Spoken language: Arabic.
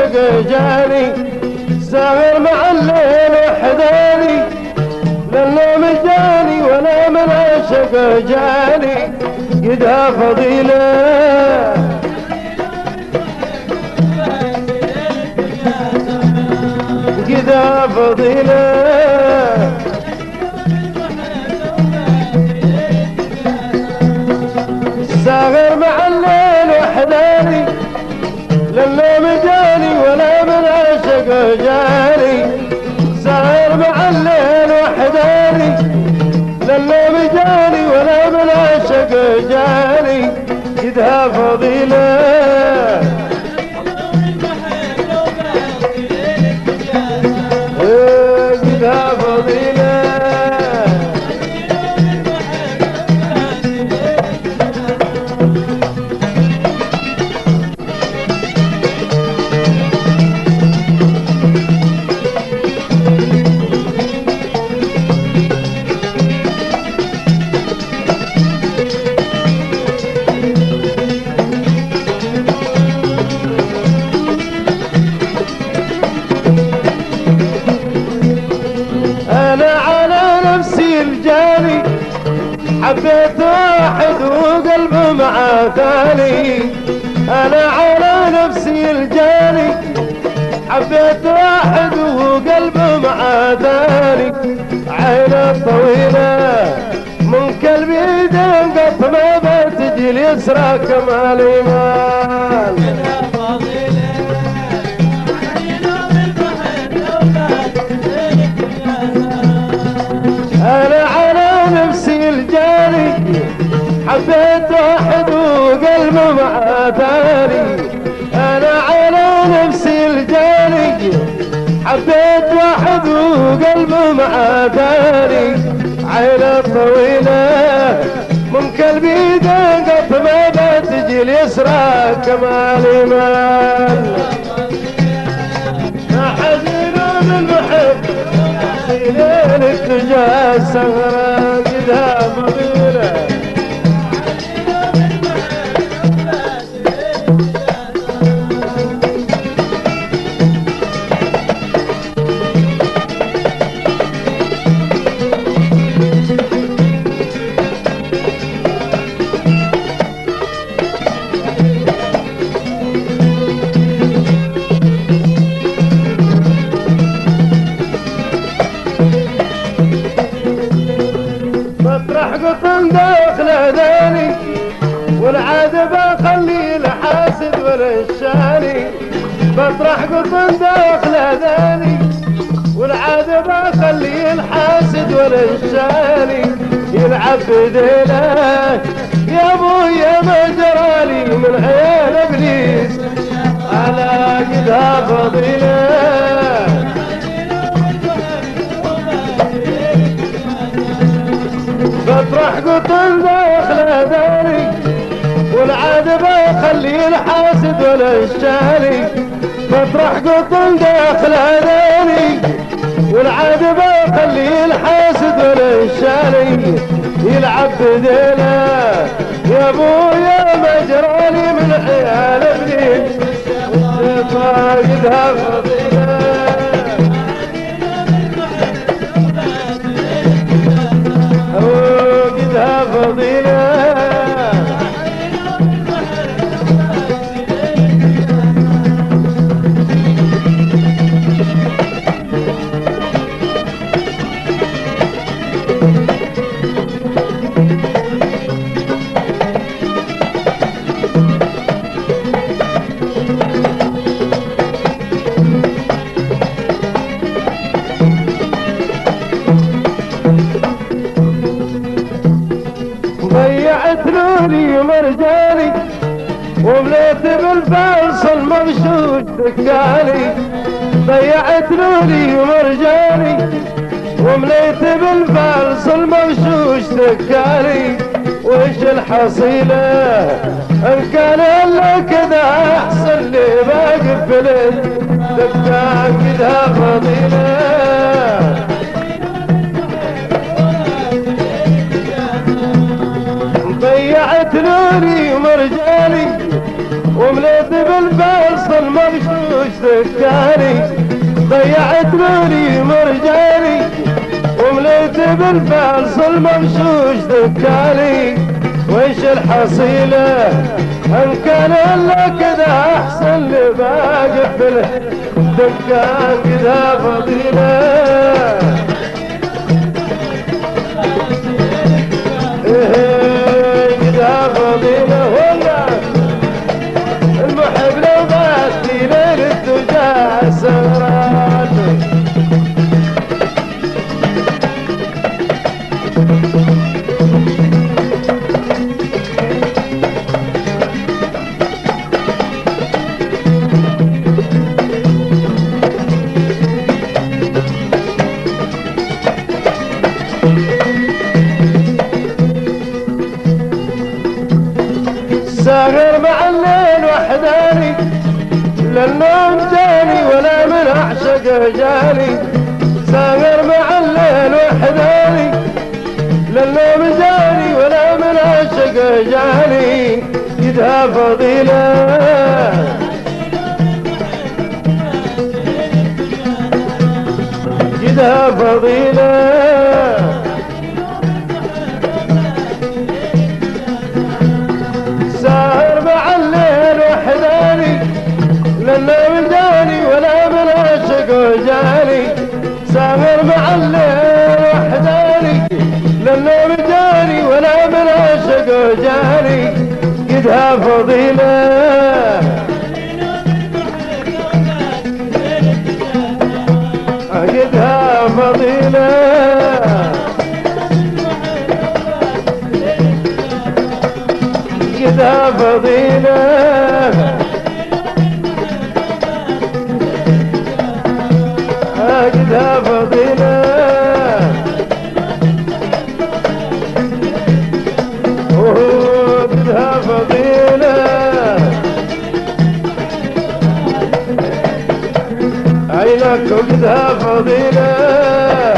عاشق جاني ساهر مع الليل وحداني للنوم جاني ولا من عاشق جاني قدها فضيله قدها فضيله ساهر مع الليل وحداني للنوم جاني ولا من عاشق جاني ساهر مع الليل وحداني للنوم جاني ولا من عاشق جاني قدها فضيله قدها فضيله حبيت واحد وقلبه مع ثاني انا على نفسي الجاني حبيت واحد وقلبه مع ثاني عينه طويله من قلبي دنقط ما بتجي اليسرى كمال ايمان انا على نفسي الجاني حبيت واحد وقلبه مع ثاني انا على نفسي الجاني حبيت واحد وقلبه مع ثاني عينه طويله من قلبي دنقط ما بتجي اليسرى كمال ايمان حزين من محب ليلك تجاه سهرة قدها فضيلة قطن داخل اذاني والعادة بخلي الحاسد ولا الشاني بطرح قطن داخل اذاني والعادة بخلي الحاسد ولا الشاني يلعب بديله يا ابويا ما جرالي من عيال ابليس على قدها فضيله بطرح قطن داخل اذاني والعادة بخلي الحاسد ولا الشاني بطرح قطن داخل اذاني والعادة بخلي الحاسد ولا الشاني يلعب بديله يا ابويا ما جرالي من عيال ابليس قدها فضيله قدها فضيله ضيعت لولي ومرجاني ومليت بالفيصل مغشوش دكاني ضيعت لولي ومرجاني ومليت بالفيصل مغشوش دكاني وش الحصيلة ان كان الا كذا احسن لي باقي فلت دكان كذا فضيلة ضيعت نوري ومرجاني ومليت بالفيصل مغشوش ذكاني ضيعت لولي مرجاني ومليت بالفيصل مغشوش ذكاني ويش الحصيلة ان كان الا كذا احسن لي باقي في الدكان كذا فضيلة كذا فضيلة والله المحب لو غاتي ليل الدجى سهران ساهر مع الليل وحداني للنوم جاني ولا من اعشقه جاني ساهر مع الليل وحداني للنوم جاني ولا من اعشقه جاني يدها فضيلة يدها فضيلة ساهر مع الليل وحداني للنوم جاني ولا من عشقه جاني ساهر مع الليل وحداني للنوم جاني ولا من عشقه جاني قدها فضيلة قدها فضيلة قدها فضيلة قدها فضيلة قدها فضيلة عينك قدها فضيلة